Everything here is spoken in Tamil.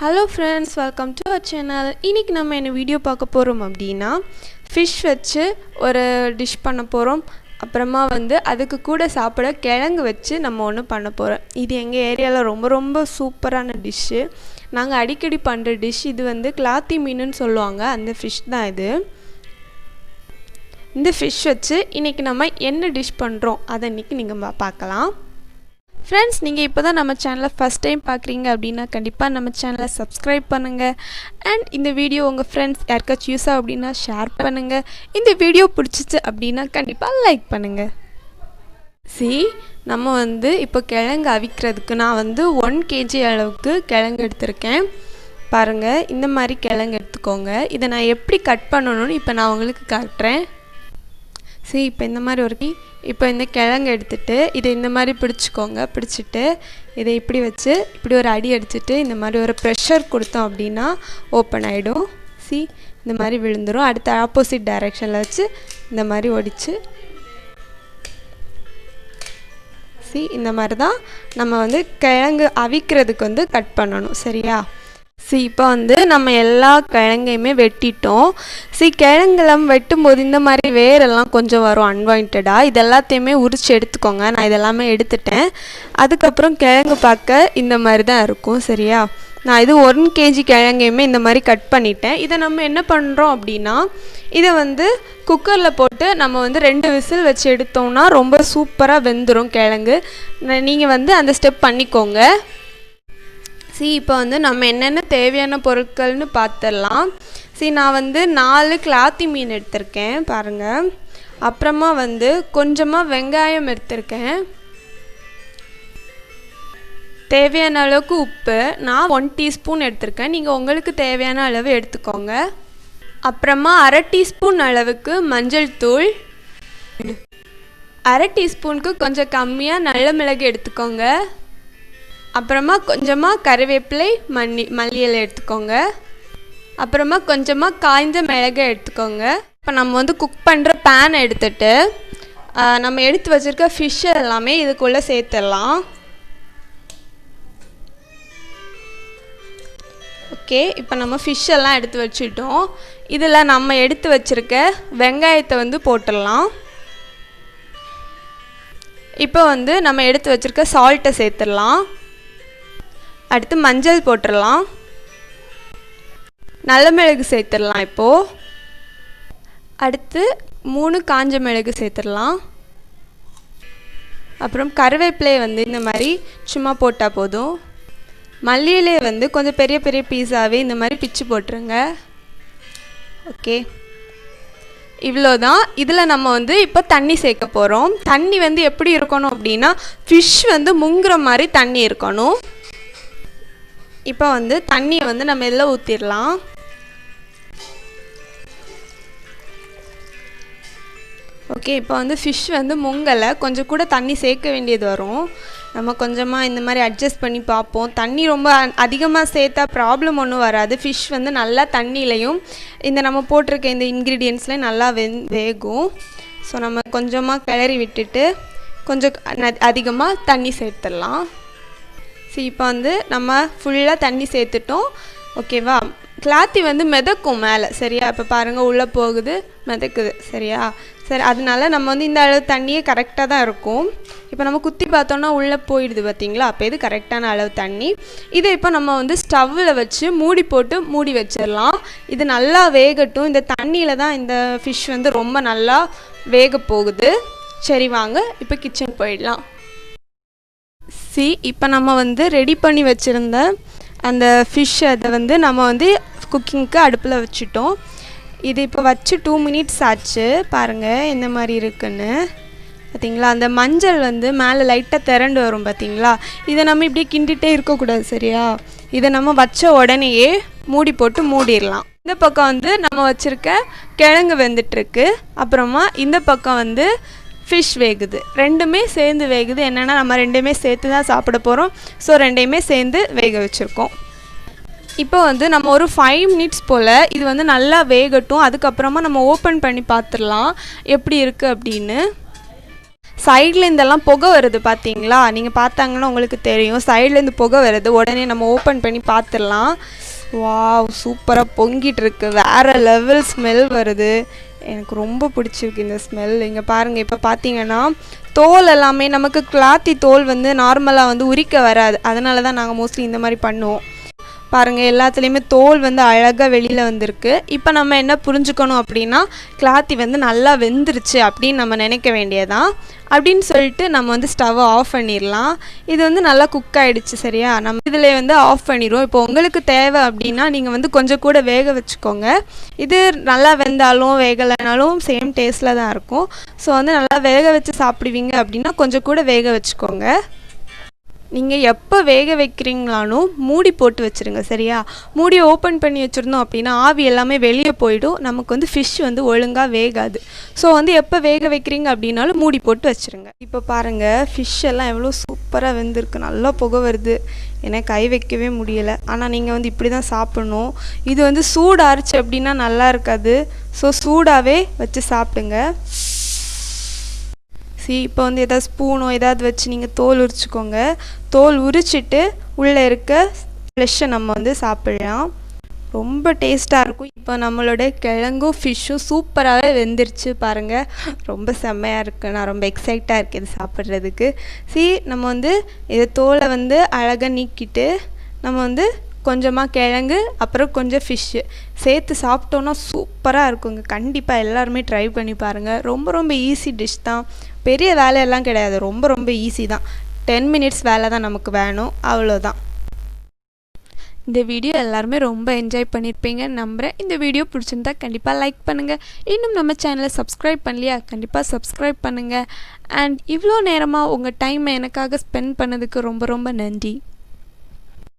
Hello friends, welcome to our channel. இன்னைக்கு நம்ம என்ன வீடியோ பார்க்க போறோம் அப்படினா fish வச்சு ஒரு டிஷ் பண்ண போறோம். அப்புறமா அதுக்கு கூட சாப்பிட கிழங்கு வச்சு நம்ம ஒன்னு பண்ண போறோம். இது எங்க ஏரியால ரொம்ப சூப்பரான டிஷ். நாங்க அடிக்கடி பண்ற டிஷ். இது கிலாத்தி மீனுன்னு சொல்லுவாங்க. அந்த fish தான் இது. இந்த fish வச்சு இன்னைக்கு நம்ம என்ன டிஷ் பண்றோம் அத இன்னைக்கு நீங்க பார்க்கலாம். Friends, நீங்க இப்போதான் நம்ம சேனலை first time பார்க்கறீங்க அப்படினா கண்டிப்பா நம்ம சேனலை subscribe பண்ணுங்க and இந்த வீடியோ உங்க friends யாருக்காச்சும் யூஸ் ஆகும் அப்படினா ஷேர் பண்ணுங்க. இந்த வீடியோ பிடிச்சிச்சு அப்படினா கண்டிப்பா லைக் பண்ணுங்க. நம்ம இப்போ கிழங்கு அவிக்கிறதுக்கு நான் 1 kg அளவுக்கு கிழங்கு எடுத்துர்க்கேன். பாருங்க இந்த மாதிரி கிழங்கு எடுத்துக்கோங்க. இத நான் எப்படி கட் பண்ணனும்னு இப்போ நான் உங்களுக்கு காட்றேன். இப்போ இந்த மாதிரி இப்போ இந்த கிழங்கு எடுத்துட்டு இதை இந்த மாதிரி பிடிச்சுக்கோங்க. பிடிச்சிட்டு இதை இப்படி வச்சு இப்படி ஒரு அடி அடிச்சிட்டு இந்த மாதிரி ஒரு ப்ரெஷர் கொடுத்தோம் அப்படினா ஓபன் ஆயிடும். இந்த மாதிரி விழுந்துரும். அடுத்து ஆப்போசிட் டைரக்ஷன்ல வச்சு இந்த மாதிரி ஒடிச்சு இந்த மாதிரி தான் நம்ம கிழங்கு அவிக்கிறதுக்கு கட் பண்ணனும். சரியா? இப்போ நம்ம எல்லா கிழங்கையுமே வெட்டிட்டோம். கிழங்கெல்லாம் வெட்டும்போது இந்த மாதிரி வேரெல்லாம் கொஞ்சம் வரும் அன்வான்டடா. இது எல்லாத்தையுமே உரிச்சு எடுத்துக்கோங்க. நான் இதெல்லாமே எடுத்துட்டேன். அதுக்கப்புறம் கிழங்கு பார்க்க இந்த மாதிரி தான் இருக்கும். சரியா? நான் இது 1 kg கிழங்கையுமே இந்த மாதிரி கட் பண்ணிட்டேன். இதை நம்ம என்ன பண்ணுறோம் அப்படின்னா இதை குக்கரில் போட்டு நம்ம 2 விசில் வச்சு எடுத்தோம்னா ரொம்ப சூப்பராக வெந்துடும் கிழங்கு. நீங்கள் அந்த ஸ்டெப் பண்ணிக்கோங்க. இப்போ நம்ம என்னென்ன தேவையான பொருட்கள்னு பார்த்துடலாம். நான் 4 கிலாத்தி மீன் எடுத்திருக்கேன். பாருங்க. அப்புறமா கொஞ்சமாக வெங்காயம் எடுத்திருக்கேன். தேவையான அளவுக்கு உப்பு நான் 1 டீஸ்பூன் எடுத்திருக்கேன். நீங்கள் உங்களுக்கு தேவையான அளவு எடுத்துக்கோங்க. அப்புறமா 1/2 டீஸ்பூன் அளவுக்கு மஞ்சள் தூள், 1/2 டீஸ்பூனுக்கு கொஞ்சம் கம்மியாக நல்ல மிளகு எடுத்துக்கோங்க. அப்புறமா கொஞ்சமாக கறிவேப்பிலை மல்லி இலை எடுத்துக்கோங்க. அப்புறமா கொஞ்சமாக காய்ந்த மிளகு எடுத்துக்கோங்க. இப்போ நம்ம குக் பண்ணுற பேன் எடுத்துட்டு நம்ம எடுத்து வச்சிருக்க ஃபிஷ் எல்லாமே இதுக்குள்ளே சேர்த்துடலாம். ஓகே, இப்போ நம்ம ஃபிஷ் எல்லாம் எடுத்து வச்சுட்டோம். இதில் நம்ம எடுத்து வச்சிருக்க வெங்காயத்தை போட்டுடலாம். இப்போ நம்ம எடுத்து வச்சிருக்க சால்ட்டை சேர்த்துடலாம். அடுத்து மஞ்சள் போட்டுடலாம். நல்ல மிளகு சேர்த்துடலாம். இப்போது அடுத்து 3 காஞ்ச மிளகு சேர்த்துடலாம். அப்புறம் கறிவேப்பிலை இந்த மாதிரி சும்மா போட்டால் போதும். மல்லியிலே கொஞ்சம் பெரிய பீஸாவே இந்த மாதிரி பிச்சு போட்டுருங்க. ஓகே, இவ்வளோதான். இதில் நம்ம இப்போ தண்ணி சேர்க்க போகிறோம். தண்ணி எப்படி இருக்கணும் அப்படின்னா ஃபிஷ் முங்குற மாதிரி தண்ணி இருக்கணும். இப்போ தண்ணியை நம்ம எல்லாம் ஊற்றிடலாம். ஓகே, இப்போ ஃபிஷ் முங்கலை. கொஞ்சம் கூட தண்ணி சேர்க்க வேண்டியது வரும். நம்ம கொஞ்சமாக இந்த மாதிரி அட்ஜஸ்ட் பண்ணி பார்ப்போம். தண்ணி ரொம்ப அதிகமாக சேர்த்தா ப்ராப்ளம் ஒன்றும் வராது. ஃபிஷ் நல்லா தண்ணியிலையும் இந்த நம்ம போட்டிருக்க இந்த இன்க்ரீடியன்ட்ஸ்லையும் நல்லா வேகும். ஸோ நம்ம கொஞ்சமாக கிளறி விட்டுட்டு கொஞ்சம் அதிகமாக தண்ணி சேர்த்துடலாம். இப்போ நம்ம ஃபுல்லாக தண்ணி சேர்த்துட்டோம். ஓகேவா? கிலாத்தி மிதக்கும் மேலே. சரியா? இப்போ பாருங்கள் உள்ளே போகுது, மிதக்குது. சரியா? சரி, அதனால நம்ம இந்த அளவு தண்ணியே கரெக்டாக தான் இருக்கும். இப்போ நம்ம குத்தி பார்த்தோன்னா உள்ளே போயிடுது பார்த்தீங்களா? அப்போ இது கரெக்டான அளவு தண்ணி. இதை இப்போ நம்ம ஸ்டவ்வில் வச்சு மூடி போட்டு மூடி வச்சிடலாம். இது நல்லா வேகட்டும். இந்த தண்ணியில் தான் இந்த ஃபிஷ் ரொம்ப நல்லா வேக போகுது. சரி, வாங்க இப்போ கிச்சன் போயிடலாம். இப்போ நம்ம ரெடி பண்ணி வச்சுருந்த அந்த ஃபிஷ் அதை நம்ம குக்கிங்க்கு அடுப்பில் வச்சுட்டோம். இது இப்போ வச்சு 2 minutes ஆச்சு. பாருங்கள் என்ன மாதிரி இருக்குன்னு. பார்த்தீங்களா? அந்த மஞ்சள் மேலே லைட்டாக திரண்டு வரும் பார்த்தீங்களா? இதை நம்ம இப்படியே கிண்டிகிட்டே இருக்கக்கூடாது. சரியா? இதை நம்ம வச்ச உடனேயே மூடி போட்டு மூடிடலாம். இந்த பக்கம் நம்ம வச்சுருக்க கிழங்கு வெந்துட்டுருக்கு. அப்புறமா இந்த பக்கம் ஃபிஷ் வேகுது. ரெண்டுமே சேர்ந்து வேகுது. என்னென்னா நம்ம ரெண்டுமே சேர்த்து தான் சாப்பிட போகிறோம். ஸோ ரெண்டையுமே சேர்ந்து வேக வச்சுருக்கோம். இப்போ நம்ம ஒரு 5 minutes போல் இது நல்லா வேகட்டும். அதுக்கப்புறமா நம்ம ஓப்பன் பண்ணி பார்த்துடலாம் எப்படி இருக்குது அப்படின்னு. சைடில் இருந்தெல்லாம் புகை வருது பார்த்தீங்களா? நீங்கள் பார்த்தாங்கன்னா உங்களுக்கு தெரியும். சைட்லேருந்து புகை வருது. உடனே நம்ம ஓப்பன் பண்ணி பார்த்துடலாம். வாவ், சூப்பராக பொங்கிட்டு இருக்கு. வேறு லெவல் ஸ்மெல் வருது. எனக்கு ரொம்ப பிடிச்சிருக்கு இந்த ஸ்மெல். இங்கே பாருங்கள், இப்போ பார்த்தீங்கன்னா தோல் எல்லாமே நமக்கு கிளாத்தி தோல் வந்து நார்மலாக வந்து உரிக்க வராது. அதனால தான் நாங்கள் மோஸ்ட்லி இந்த மாதிரி பண்ணுவோம். பாருங்கள், எல்லாத்துலேயுமே தோல் வந்து அழகாக வெளியில் வந்திருக்கு. இப்போ நம்ம என்ன புரிஞ்சுக்கணும் அப்படின்னா, கிளாத்தி வந்து நல்லா வெந்துருச்சு அப்படின்னு நம்ம நினைக்க வேண்டியதான். அப்படின்னு சொல்லிட்டு நம்ம வந்து ஸ்டவ்வை ஆஃப் பண்ணிடலாம். இது வந்து நல்லா குக் ஆகிடுச்சு. சரியா, நம்ம இதில் வந்து ஆஃப் பண்ணிடுவோம். இப்போ உங்களுக்கு தேவை அப்படின்னா நீங்கள் வந்து கொஞ்சம் கூட வேக வச்சுக்கோங்க. இது நல்லா வெந்தாலும் வேகலைனாலும் சேம் டேஸ்ட்டில் தான் இருக்கும். ஸோ வந்து நல்லா வேக வச்சு சாப்பிடுவீங்க அப்படின்னா கொஞ்சம் கூட வேக வச்சுக்கோங்க. நீங்கள் எப்போ வேக வைக்கிறீங்களானும் மூடி போட்டு வச்சுருங்க. சரியா, மூடி ஓப்பன் பண்ணி வச்சுருந்தோம் அப்படின்னா ஆவி எல்லாமே வெளியே போயிடும். நமக்கு வந்து ஃபிஷ் வந்து ஒழுங்காக வேகாது. ஸோ வந்து எப்போ வேக வைக்கிறீங்க அப்படின்னாலும் மூடி போட்டு வச்சுருங்க. இப்போ பாருங்கள், ஃபிஷ் எல்லாம் எவ்வளோ சூப்பராக வெந்திருக்கு. நல்லா புகை வருது. எனக்கு கை வைக்கவே முடியலை. ஆனால் நீங்கள் வந்து இப்படி தான் சாப்பிடணும். இது வந்து சூடாரிச்சு அப்படின்னா நல்லா இருக்காது. ஸோ சூடாகவே வச்சு சாப்பிடுங்க. இப்போ வந்து எதாவது ஸ்பூனோ ஏதாவது வச்சு நீங்கள் தோல் உரிச்சிக்கோங்க. தோல் உரிச்சிட்டு உள்ளே இருக்க ஃப்ளெஷ்ஷை நம்ம வந்து சாப்பிடலாம். ரொம்ப டேஸ்ட்டாக இருக்கும். இப்போ நம்மளோட கிழங்கும் ஃபிஷ்ஷும் சூப்பராகவே வெந்துருச்சு பாருங்கள். ரொம்ப செம்மையாக இருக்குது. நான் ரொம்ப எக்ஸைட்டாக இருக்கேன் இது சாப்பிட்றதுக்கு. நம்ம வந்து இதை தோலை வந்து அழகாக நீக்கிட்டு நம்ம வந்து கொஞ்சமாக கிழங்கு அப்புறம் கொஞ்சம் ஃபிஷ்ஷு சேர்த்து சாப்பிட்டோன்னா சூப்பராக இருக்குங்க. கண்டிப்பாக எல்லாருமே ட்ரை பண்ணி பாருங்கள். ரொம்ப ரொம்ப ஈஸி டிஷ் தான். பெரிய வேலையெல்லாம் கிடையாது. ரொம்ப ரொம்ப ஈஸி தான். 10 மினிட்ஸ் வேலை தான் நமக்கு வேணும், அவ்வளோதான். இந்த வீடியோ எல்லாருமே ரொம்ப என்ஜாய் பண்ணியிருப்பீங்கன்னு நம்புகிறேன். இந்த வீடியோ பிடிச்சிருந்தா கண்டிப்பாக லைக் பண்ணுங்கள். இன்னும் நம்ம சேனலை சப்ஸ்கிரைப் பண்ணலையா? கண்டிப்பாக சப்ஸ்கிரைப் பண்ணுங்கள். அண்ட் இவ்வளோ நேரமாக உங்கள் டைமை எனக்காக ஸ்பெண்ட் பண்ணதுக்கு ரொம்ப ரொம்ப நன்றி.